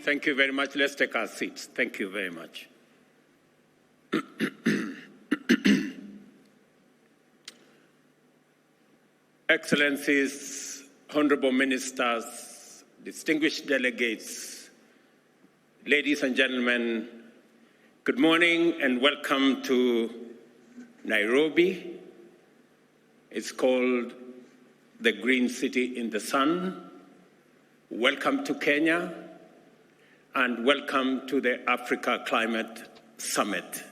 Thank you very much. Let's take our seats. Thank you very much. Excellencies, honorable ministers, distinguished delegates, ladies and gentlemen, good morning and welcome to Nairobi. It's called the Green City in the Sun. Welcome to Kenya and welcome to the Africa Climate Summit.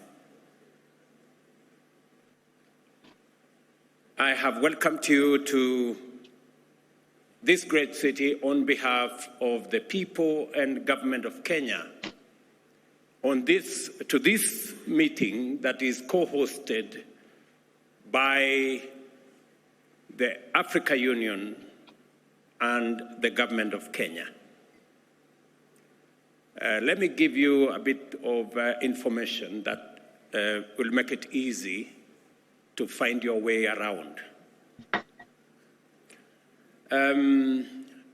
I have welcomed you to this great city on behalf of the people and government of Kenya to this meeting that is co-hosted by the Africa Union and the government of Kenya. Let me give you a bit of information that will make it easy to find your way around.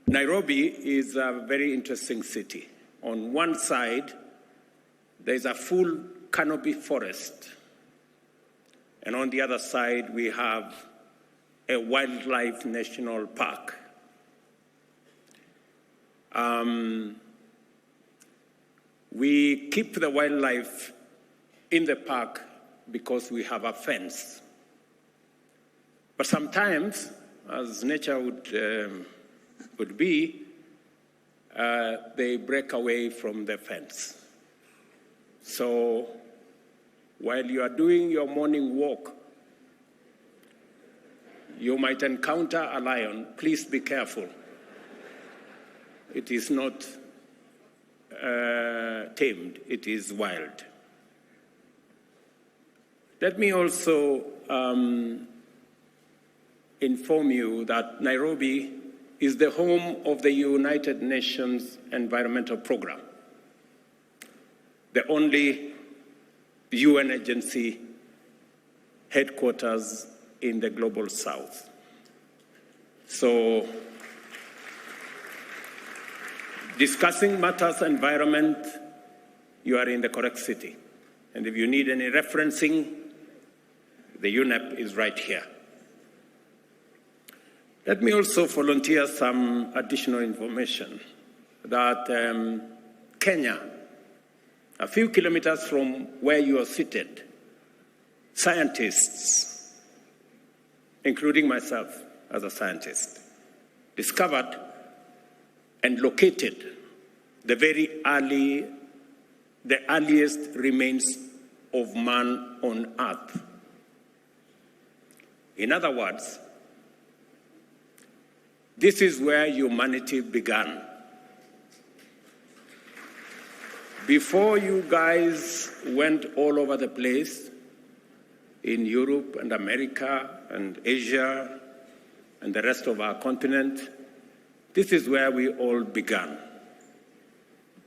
Nairobi is a very interesting city. On one side, there's a full canopy forest. And on the other side, we have a wildlife national park. We keep the wildlife in the park because we have a fence. But sometimes, as nature would be, they break away from the fence. So while you are doing your morning walk, you might encounter a lion. Please be careful. It is not tamed, it is wild. Let me also inform you that Nairobi is the home of the United Nations Environmental Programme, the only UN agency headquarters in the Global South. So, discussing matters environment, you are in the correct city. And if you need any referencing, the UNEP is right here. Let me also volunteer some additional information that Kenya, a few kilometers from where you are seated, scientists, including myself as a scientist, discovered and located the earliest remains of man on Earth. In other words, this is where humanity began. Before you guys went all over the place, in Europe and America and Asia and the rest of our continent, this is where we all began.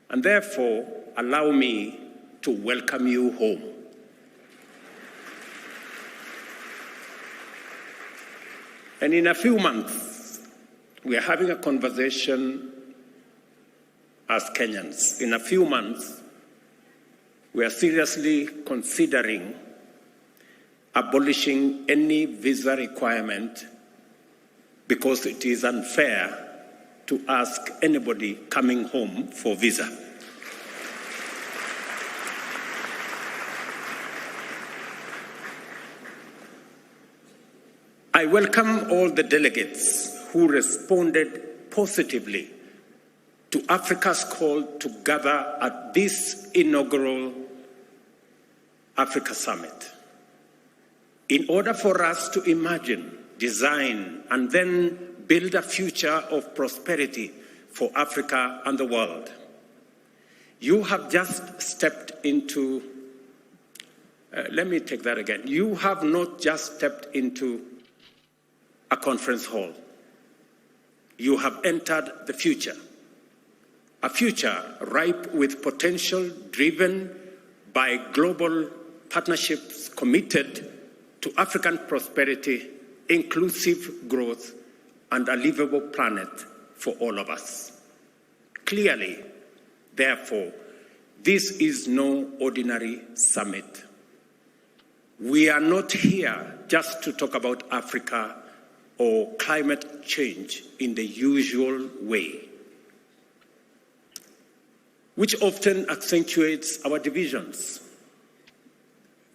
And therefore, allow me to welcome you home. And in a few months, we are having a conversation as Kenyans. In a few months, we are seriously considering abolishing any visa requirement because it is unfair to ask anybody coming home for visa. I welcome all the delegates who responded positively to Africa's call to gather at this inaugural Africa Summit. In order for us to imagine, design, and then build a future of prosperity for Africa and the world. You have just stepped into, let me take that again. You have not just stepped into a conference hall. You have entered the future, a future ripe with potential driven by global partnerships committed to African prosperity, inclusive growth, and a livable planet for all of us. Clearly, Therefore, this is no ordinary summit. We are not here just to talk about Africa or climate change in the usual way, which often accentuates our divisions.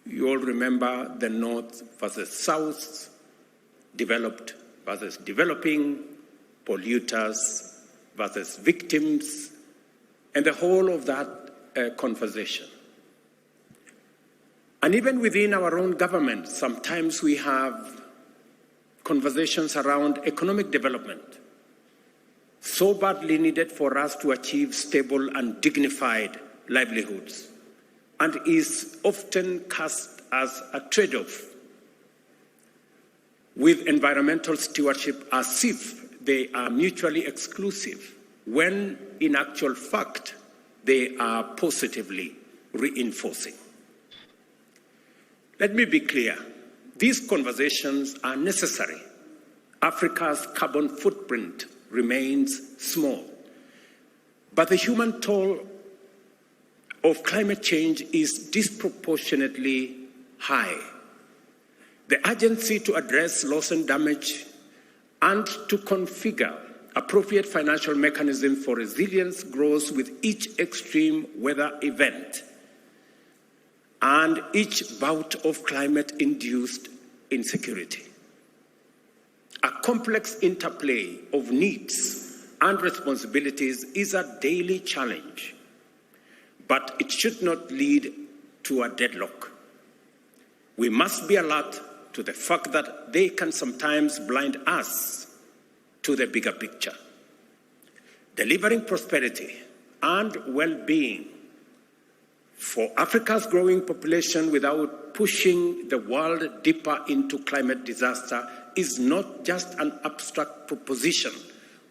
You all remember the North versus South, developed versus developing, polluters versus victims, and the whole of that conversation. And even within our own government, sometimes we have conversations around economic development, so badly needed for us to achieve stable and dignified livelihoods, and is often cast as a trade-off with environmental stewardship as if they are mutually exclusive, when in actual fact, they are positively reinforcing. Let me be clear, these conversations are necessary. Africa's carbon footprint remains small, but the human toll of climate change is disproportionately high. The urgency to address loss and damage and to configure appropriate financial mechanisms for resilience grows with each extreme weather event and each bout of climate-induced insecurity. A complex interplay of needs and responsibilities is a daily challenge, but it should not lead to a deadlock. We must be alert to the fact that they can sometimes blind us to the bigger picture. Delivering prosperity and well-being for Africa's growing population without pushing the world deeper into climate disaster is not just an abstract proposition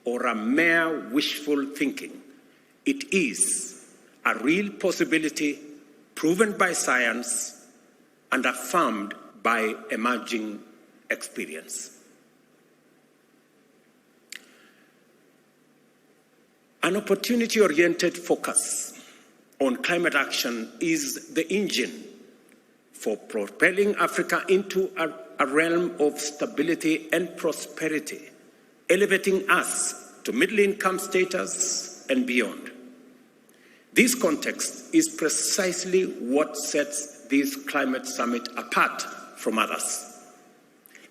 or a mere wishful thinking. It is a real possibility proven by science and affirmed by emerging experience. An opportunity-oriented focus on climate action is the engine for propelling Africa into a realm of stability and prosperity, elevating us to middle-income status and beyond. This context is precisely what sets this climate summit apart from others.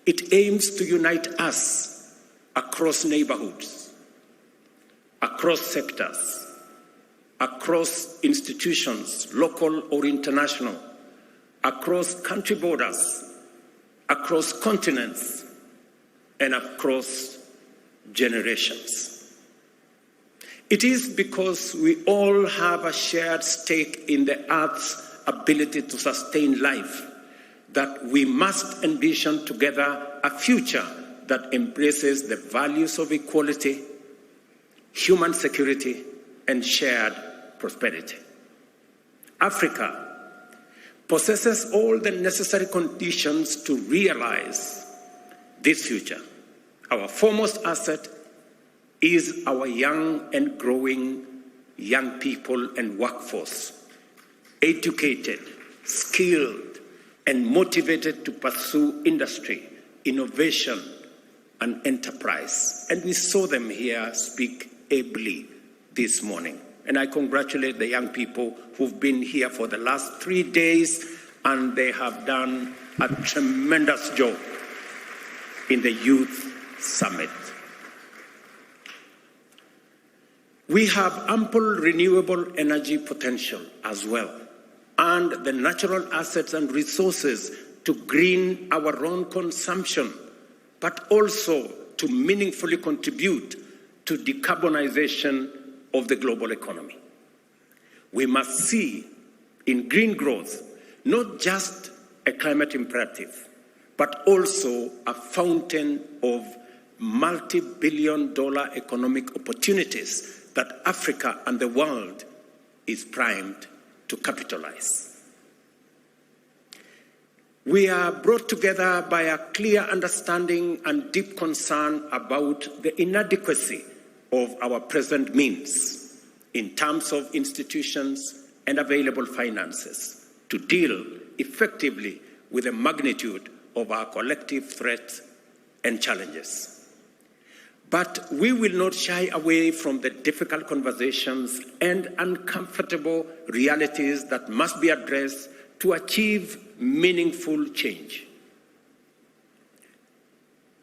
It aims to unite us across neighborhoods, across sectors, across institutions, local or international, across country borders, across continents, and across generations. It is because we all have a shared stake in the Earth's ability to sustain life that we must envision together a future that embraces the values of equality, human security, and shared prosperity. Africa possesses all the necessary conditions to realize this future. Our foremost asset is our young and growing young people and workforce, educated, skilled, and motivated to pursue industry, innovation, and enterprise. And we saw them here speak ably this morning. And I congratulate the young people who've been here for the last 3 days, and they have done a tremendous job in the Youth Summit. We have ample renewable energy potential as well, and the natural assets and resources to green our own consumption, but also to meaningfully contribute to decarbonization of the global economy. We must see in green growth not just a climate imperative, but also a fountain of multi-billion-dollar economic opportunities that Africa and the world is primed to capitalize. We are brought together by a clear understanding and deep concern about the inadequacy of our present means in terms of institutions and available finances to deal effectively with the magnitude of our collective threats and challenges. But we will not shy away from the difficult conversations and uncomfortable realities that must be addressed to achieve meaningful change.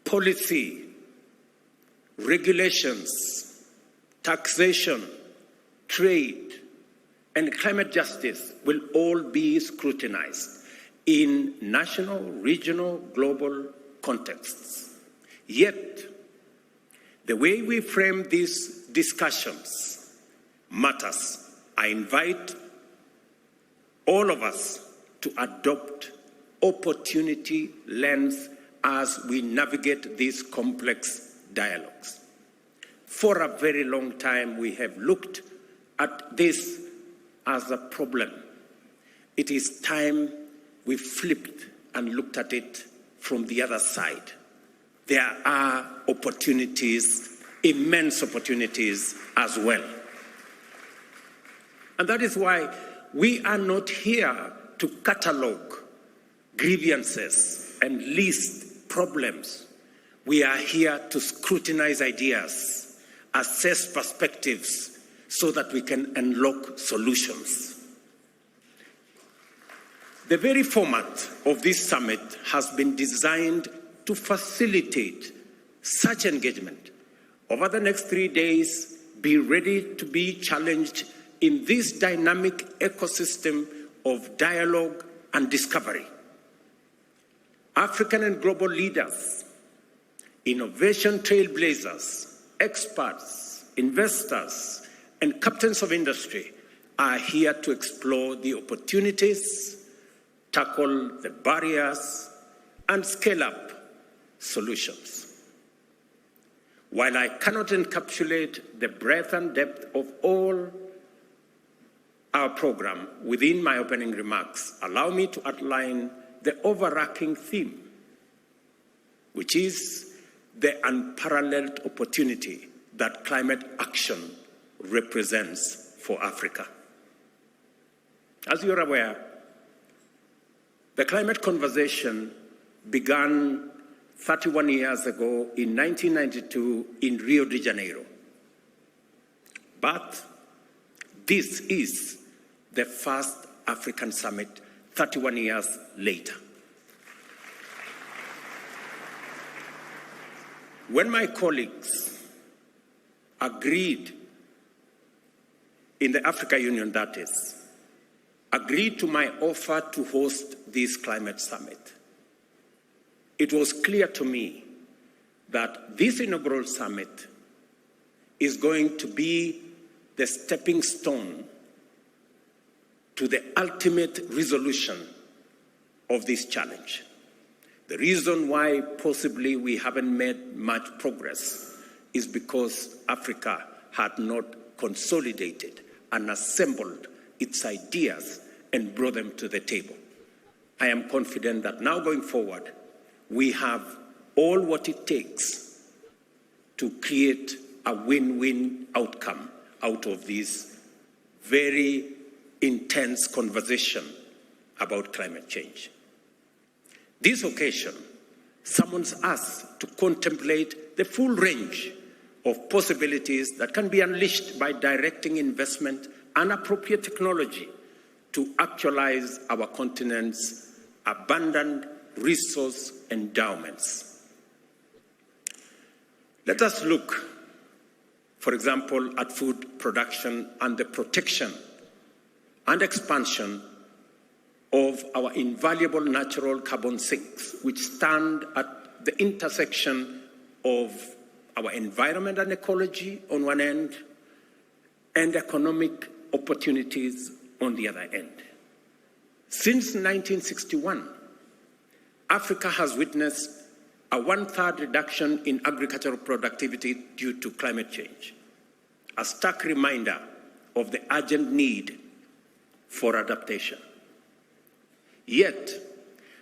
Policy, regulations, taxation, trade, and climate justice will all be scrutinized in national, regional, global contexts. Yet, the way we frame these discussions matters. I invite all of us to adopt opportunity lens as we navigate these complex dialogues. For a very long time, we have looked at this as a problem. It is time we flipped and looked at it from the other side. There are opportunities, immense opportunities as well. And that is why we are not here to catalogue grievances and list problems. We are here to scrutinize ideas, assess perspectives, so that we can unlock solutions. The very format of this summit has been designed to facilitate such engagement. Over the next 3 days, be ready to be challenged in this dynamic ecosystem of dialogue and discovery. African and global leaders, innovation trailblazers, experts, investors, and captains of industry are here to explore the opportunities, tackle the barriers, and scale up solutions. While I cannot encapsulate the breadth and depth of all our program within my opening remarks, allow me to outline the overarching theme, which is the unparalleled opportunity that climate action represents for Africa. As you're aware, the climate conversation began 31 years ago in 1992 in Rio de Janeiro. But this is the first African summit 31 years later. When my colleagues agreed, in the Africa Union that is, agreed to my offer to host this climate summit, it was clear to me that this inaugural summit is going to be the stepping stone to the ultimate resolution of this challenge. The reason why possibly we haven't made much progress is because Africa had not consolidated and assembled its ideas and brought them to the table. I am confident that now going forward, we have all what it takes to create a win-win outcome out of this very intense conversation about climate change. This occasion summons us to contemplate the full range of possibilities that can be unleashed by directing investment and appropriate technology to actualize our continent's abundant resource endowments. Let us look, for example, at food production and the protection and expansion of our invaluable natural carbon sinks, which stand at the intersection of our environment and ecology on one end, and economic opportunities on the other end. Since 1961, Africa has witnessed a 1/3 reduction in agricultural productivity due to climate change, a stark reminder of the urgent need for adaptation. Yet,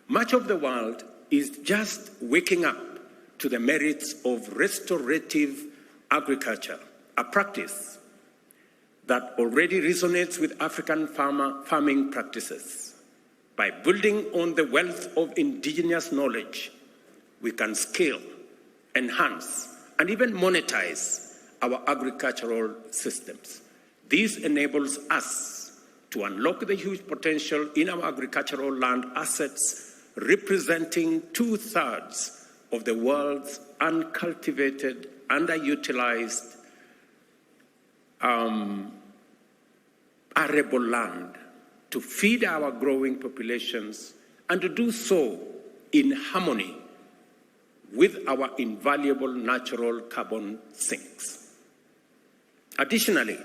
much of the world is just waking up to the merits of restorative agriculture, a practice that already resonates with African farming practices. By building on the wealth of indigenous knowledge, we can scale, enhance, and even monetize our agricultural systems. This enables us to unlock the huge potential in our agricultural land assets, representing 2/3 of the world's uncultivated, underutilized arable land, to feed our growing populations, and to do so in harmony with our invaluable natural carbon sinks. Additionally,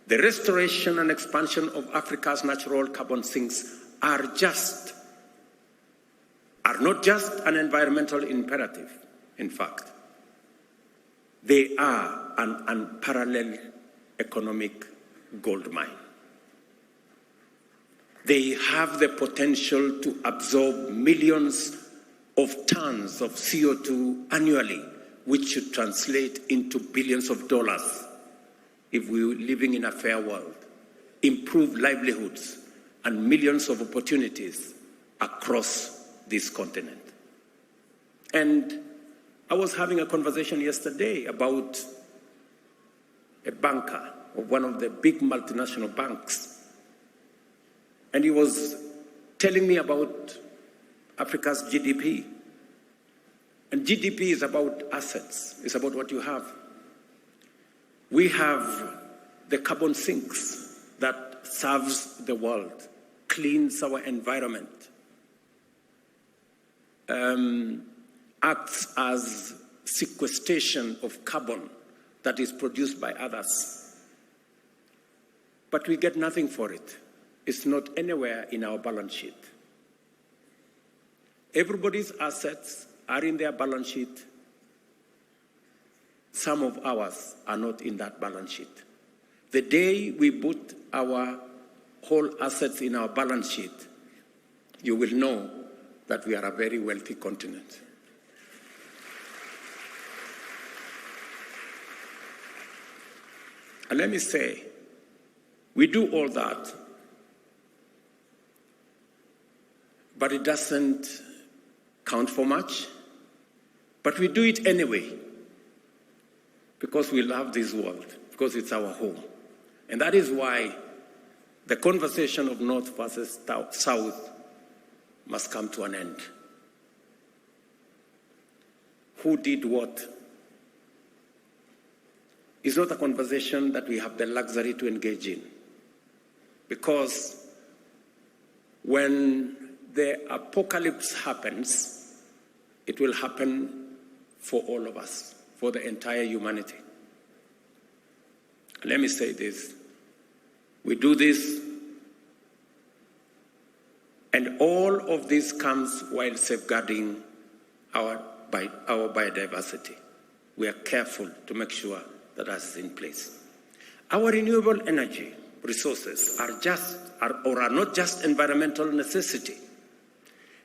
the restoration and expansion of Africa's natural carbon sinks are not just an environmental imperative. In fact, they are an unparalleled economic goldmine. They have the potential to absorb millions of tons of CO2 annually, which should translate into billions of dollars if we were living in a fair world, improve livelihoods, and millions of opportunities across this continent. And I was having a conversation yesterday about a banker of one of the big multinational banks. And he was telling me about Africa's GDP. And GDP is about assets. It's about what you have. We have the carbon sinks that serves the world, cleans our environment, acts as sequestration of carbon that is produced by others. But we get nothing for it. It's not anywhere in our balance sheet. Everybody's assets are in their balance sheet. Some of ours are not in that balance sheet. The day we put our whole assets in our balance sheet, you will know that we are a very wealthy continent. And let me say, we do all that, but it doesn't count for much. But we do it anyway, because we love this world, because it's our home. And that is why the conversation of North versus South must come to an end. Who did what? It's not a conversation that we have the luxury to engage in, because when the apocalypse happens, it will happen for all of us, for the entire humanity. Let me say this. We do this, and all of this comes while safeguarding our biodiversity. We are careful to make sure that that is in place. Our renewable energy resources are not just environmental necessity.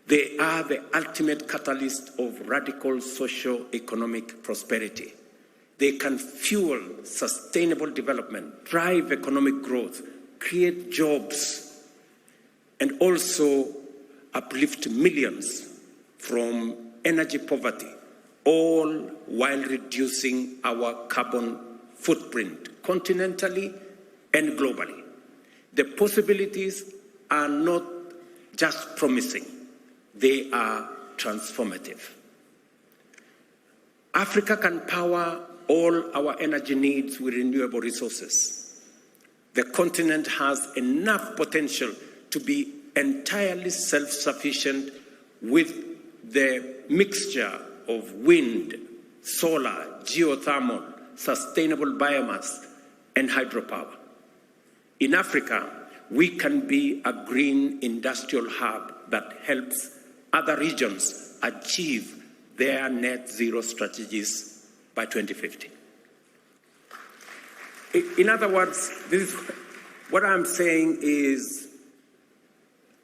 They are the ultimate catalyst of radical socio-economic prosperity. They can fuel sustainable development, drive economic growth, create jobs, and also uplift millions from energy poverty, all while reducing our carbon footprint continentally and globally. The possibilities are not just promising, they are transformative. Africa can power all our energy needs with renewable resources. The continent has enough potential to be entirely self-sufficient with the mixture of wind, solar, geothermal, sustainable biomass, and hydropower. In Africa, we can be a green industrial hub that helps other regions achieve their net zero strategies by 2050. In other words, what I'm saying is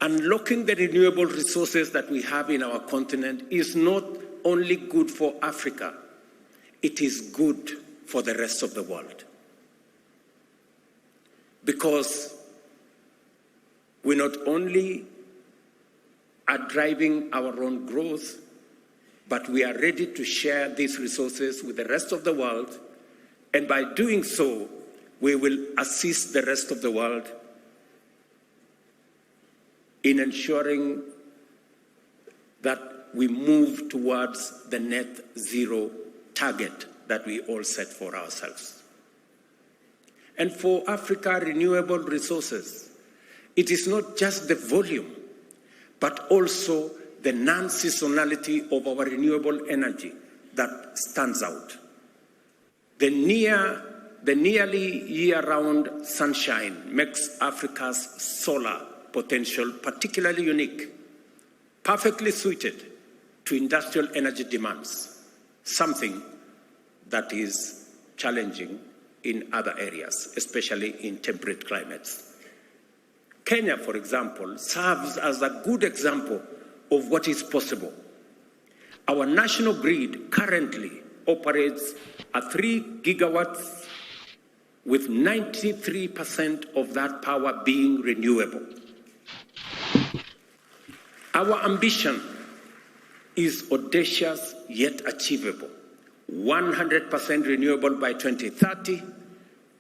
unlocking the renewable resources that we have in our continent is not only good for Africa, it is good for the rest of the world. because we not only are driving our own growth, but we are ready to share these resources with the rest of the world. And by doing so, we will assist the rest of the world in ensuring that we move towards the net zero target that we all set for ourselves. And for Africa, renewable resources, it is not just the volume, but also the non-seasonality of our renewable energy that stands out. The nearly year-round sunshine makes Africa's solar potential particularly unique, perfectly suited to industrial energy demands, something that is challenging in other areas, especially in temperate climates. Kenya, for example, serves as a good example of what is possible. Our national grid currently operates at 3 gigawatts, with 93% of that power being renewable. Our ambition is audacious yet achievable: 100% renewable by 2030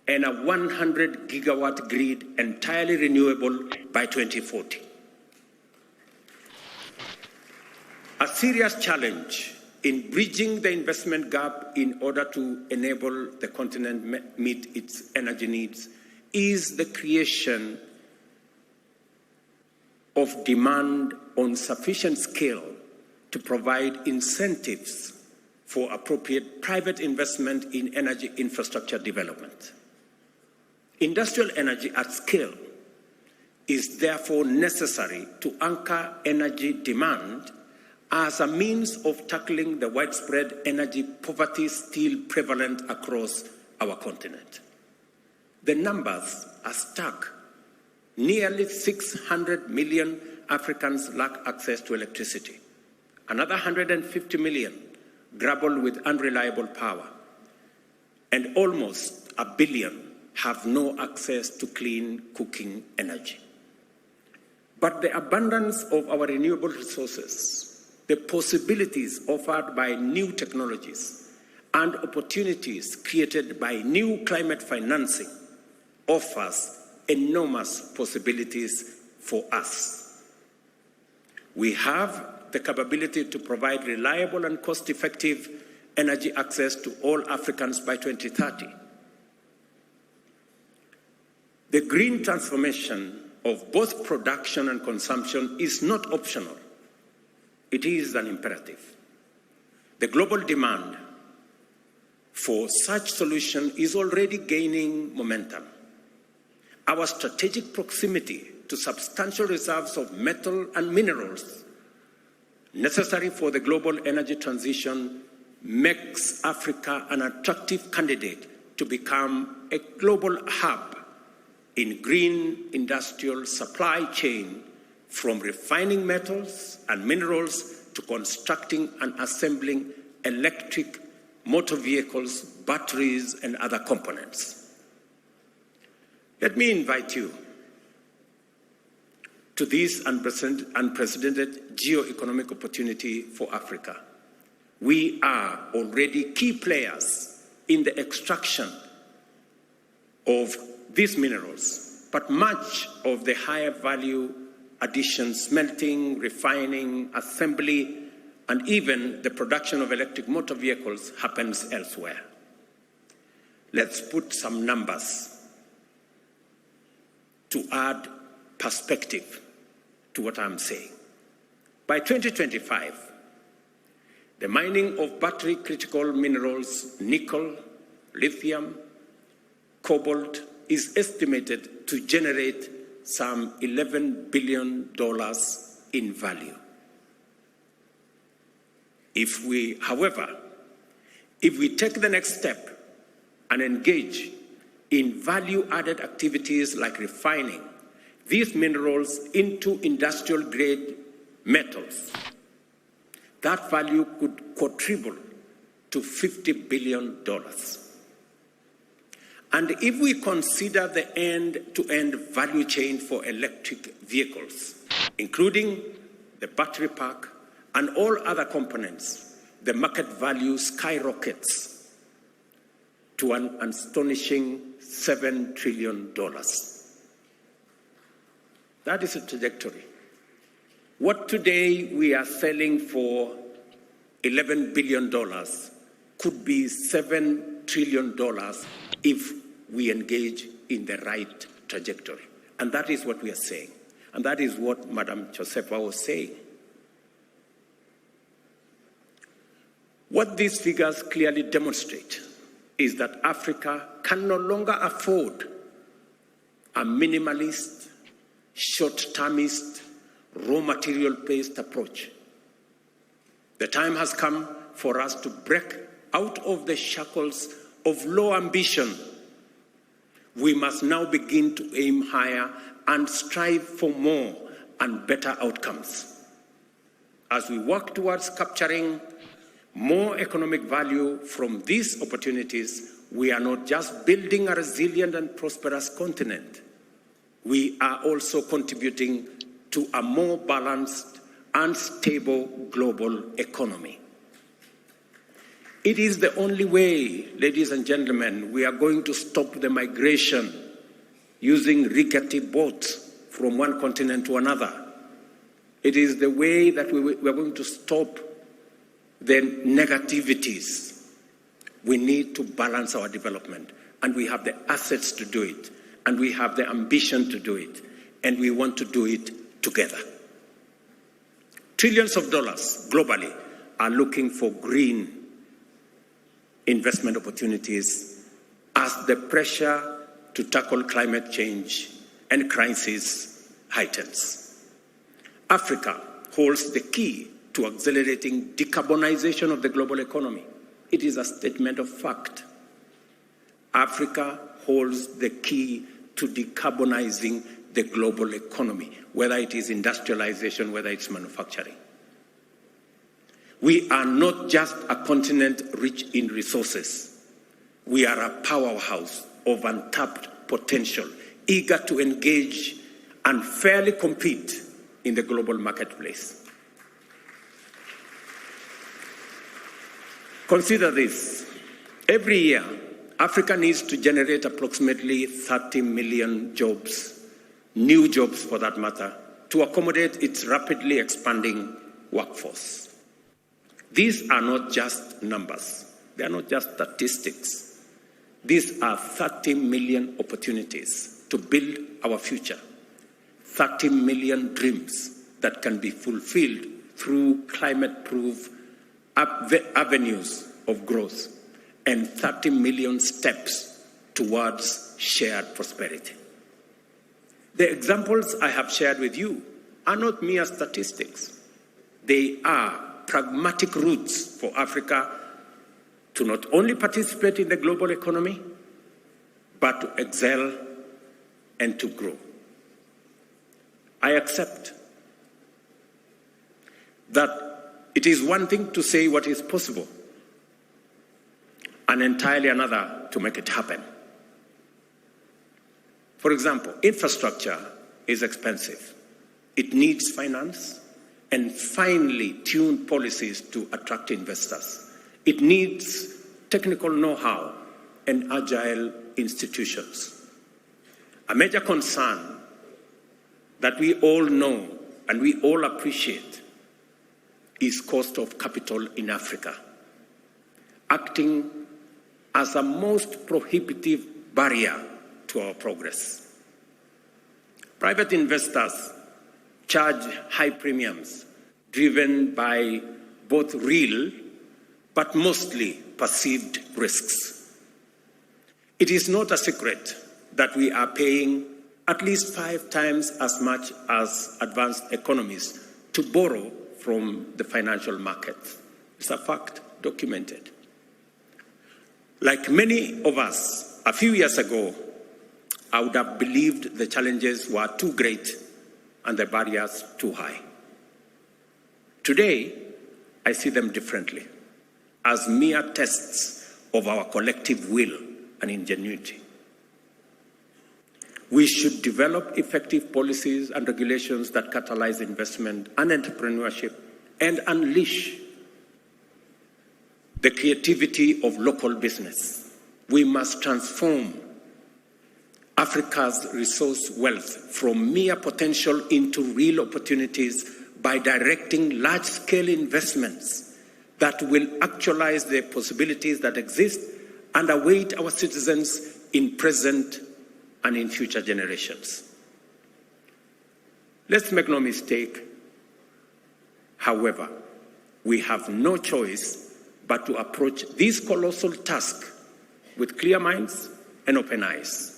and a 100 gigawatt grid entirely renewable by 2040. A serious challenge in bridging the investment gap in order to enable the continent meet its energy needs is the creation of demand on sufficient scale to provide incentives for appropriate private investment in energy infrastructure development. Industrial energy at scale is therefore necessary to anchor energy demand as a means of tackling the widespread energy poverty still prevalent across our continent. The numbers are stark. Nearly 600 million Africans lack access to electricity. Another 150 million grapple with unreliable power. And almost 1 billion have no access to clean cooking energy. But the abundance of our renewable resources, the possibilities offered by new technologies, and opportunities created by new climate financing offers enormous possibilities for us. We have the capability to provide reliable and cost-effective energy access to all Africans by 2030. The green transformation of both production and consumption is not optional. It is an imperative. The global demand for such solution is already gaining momentum. Our strategic proximity to substantial reserves of metal and minerals necessary for the global energy transition makes Africa an attractive candidate to become a global hub in green industrial supply chain, from refining metals and minerals to constructing and assembling electric motor vehicles, batteries, and other components. Let me invite you to this unprecedented geo-economic opportunity for Africa. We are already key players in the extraction of these minerals, but much of the higher value addition, smelting, refining, assembly, and even the production of electric motor vehicles happens elsewhere. Let's put some numbers to add perspective to what I'm saying. By 2025, the mining of battery critical minerals, nickel, lithium, cobalt, is estimated to generate some $11 billion in value. However, if we take the next step and engage in value-added activities like refining these minerals into industrial-grade metals, that value could quadruple to $50 billion. And if we consider the end-to-end value chain for electric vehicles, including the battery pack and all other components, the market value skyrockets to an astonishing $7 trillion. That is a trajectory. What today we are selling for $11 billion could be $7 trillion if we engage in the right trajectory. And that is what we are saying. And that is what Madam Josefa was saying. What these figures clearly demonstrate is that Africa can no longer afford a minimalist, short-termist, raw material-based approach. The time has come for us to break out of the shackles of low ambition. We must now begin to aim higher and strive for more and better outcomes. As we work towards capturing more economic value from these opportunities, we are not just building a resilient and prosperous continent. We are also contributing to a more balanced and stable global economy. It is the only way, ladies and gentlemen, we are going to stop the migration using rickety boats from one continent to another. It is the way that we are going to stop the negativities. We need to balance our development, and we have the assets to do it, and we have the ambition to do it, and we want to do it together. Trillions of dollars globally are looking for green investment opportunities as the pressure to tackle climate change and crisis heightens. Africa holds the key to accelerating decarbonization of the global economy. It is a statement of fact. Africa holds the key to decarbonizing the global economy, whether it is industrialization, whether it's manufacturing. We are not just a continent rich in resources. We are a powerhouse of untapped potential, eager to engage and fairly compete in the global marketplace. Consider this. Every year, Africa needs to generate approximately 30 million jobs, new jobs for that matter, to accommodate its rapidly expanding workforce. These are not just numbers. They are not just statistics. These are 30 million opportunities to build our future. 30 million dreams that can be fulfilled through climate-proof avenues of growth, and 30 million steps towards shared prosperity. The examples I have shared with you are not mere statistics. They are pragmatic routes for Africa to not only participate in the global economy, but to excel and to grow. I accept that it is one thing to say what is possible, and entirely another to make it happen. For example, infrastructure is expensive. It needs finance and finely tuned policies to attract investors. It needs technical know-how and agile institutions. A major concern that we all know and we all appreciate is cost of capital in Africa, acting as a most prohibitive barrier to our progress. Private investors charge high premiums driven by both real but mostly perceived risks. It is not a secret that we are paying at least 5 times as much as advanced economies to borrow from the financial markets. It's a fact, documented. Like many of us, a few years ago, I would have believed the challenges were too great and the barriers too high. Today, I see them differently, as mere tests of our collective will and ingenuity. We should develop effective policies and regulations that catalyze investment and entrepreneurship and unleash the creativity of local business. We must transform Africa's resource wealth from mere potential into real opportunities by directing large-scale investments that will actualize the possibilities that exist and await our citizens in present and in future generations. Let's make no mistake, however, we have no choice but to approach this colossal task with clear minds and open eyes.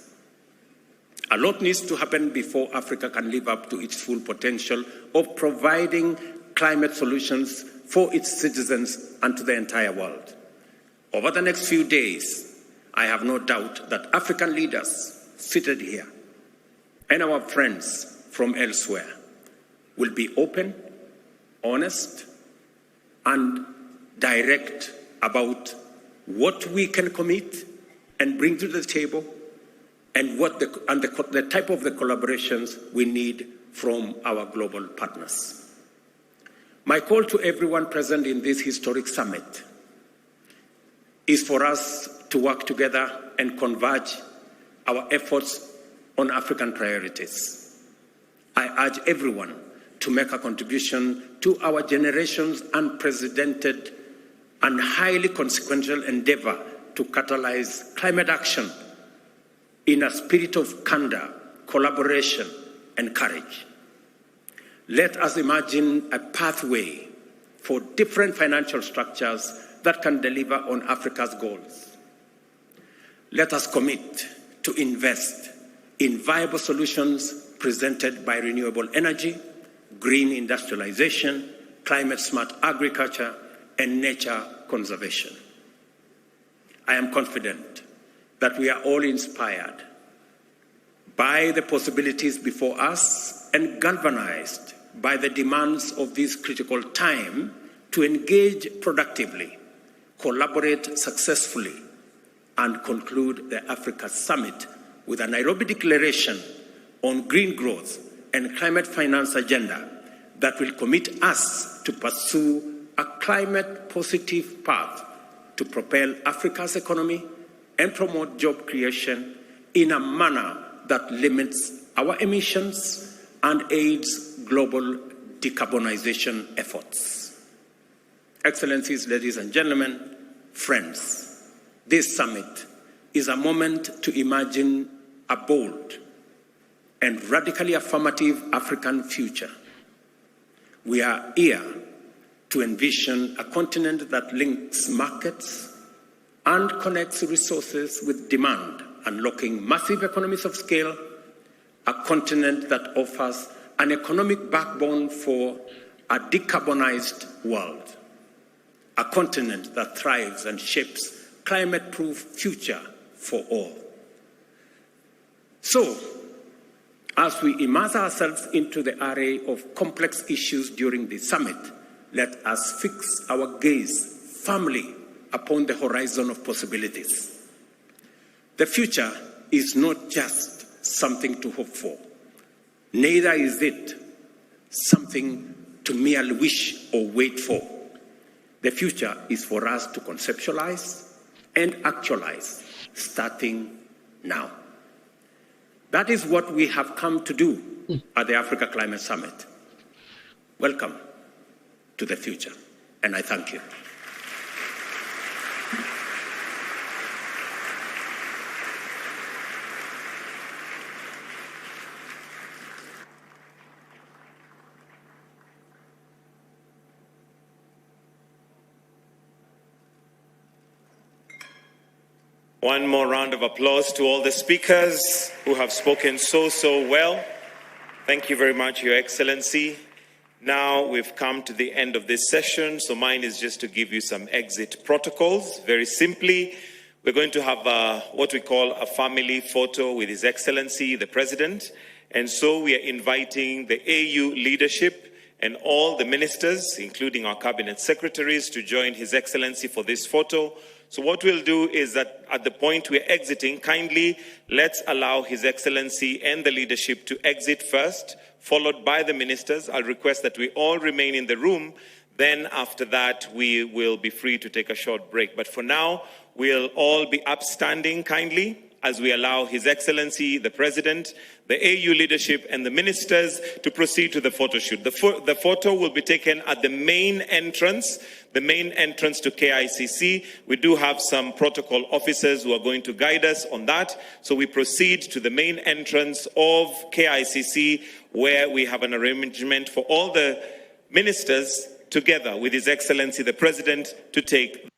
A lot needs to happen before Africa can live up to its full potential of providing climate solutions for its citizens and to the entire world. Over the next few days, I have no doubt that African leaders seated here and our friends from elsewhere will be open, honest, and direct about what we can commit and bring to the table and the type of the collaborations we need from our global partners. My call to everyone present in this historic summit is for us to work together and converge our efforts on African priorities. I urge everyone to make a contribution to our generation's unprecedented and highly consequential endeavor to catalyze climate action in a spirit of candor, collaboration, and courage. Let us imagine a pathway for different financial structures that can deliver on Africa's goals. Let us commit to invest in viable solutions presented by renewable energy, green industrialization, climate-smart agriculture, and nature conservation. I am confident that we are all inspired by the possibilities before us and galvanized by the demands of this critical time to engage productively, collaborate successfully, and conclude the Africa Summit with a Nairobi Declaration on green growth and climate finance agenda that will commit us to pursue a climate-positive path to propel Africa's economy and promote job creation in a manner that limits our emissions and aids global decarbonization efforts. Excellencies, ladies and gentlemen, friends, this summit is a moment to imagine a bold and radically affirmative African future. We are here to envision a continent that links markets and connects resources with demand, unlocking massive economies of scale, a continent that offers an economic backbone for a decarbonized world, a continent that thrives and shapes climate-proof future for all. So, as we immerse ourselves into the array of complex issues during the summit, let us fix our gaze firmly upon the horizon of possibilities. The future is not just something to hope for. Neither is it something to merely wish or wait for. The future is for us to conceptualize and actualize, starting now. That is what we have come to do at the Africa Climate Summit. Welcome to the future, and I thank you. One more round of applause to all the speakers who have spoken so well. Thank you very much, Your Excellency. Now we've come to the end of this session, so mine is just to give you some exit protocols. Very simply, we're going to have what we call a family photo with His Excellency, the President. And so we are inviting the AU leadership and all the ministers, including our cabinet secretaries, to join His Excellency for this photo. So what we'll do is that at the point we're exiting, kindly let's allow His Excellency and the leadership to exit first, followed by the ministers. I'll request that we all remain in the room. Then after that, we will be free to take a short break. But for now, we'll all be upstanding kindly as we allow His Excellency, the President, the AU leadership, and the ministers to proceed to the photo shoot. The photo will be taken at the main entrance to KICC. We do have some protocol officers who are going to guide us on that. So we proceed to the main entrance of KICC, where we have an arrangement for all the ministers together with His Excellency, the President, to take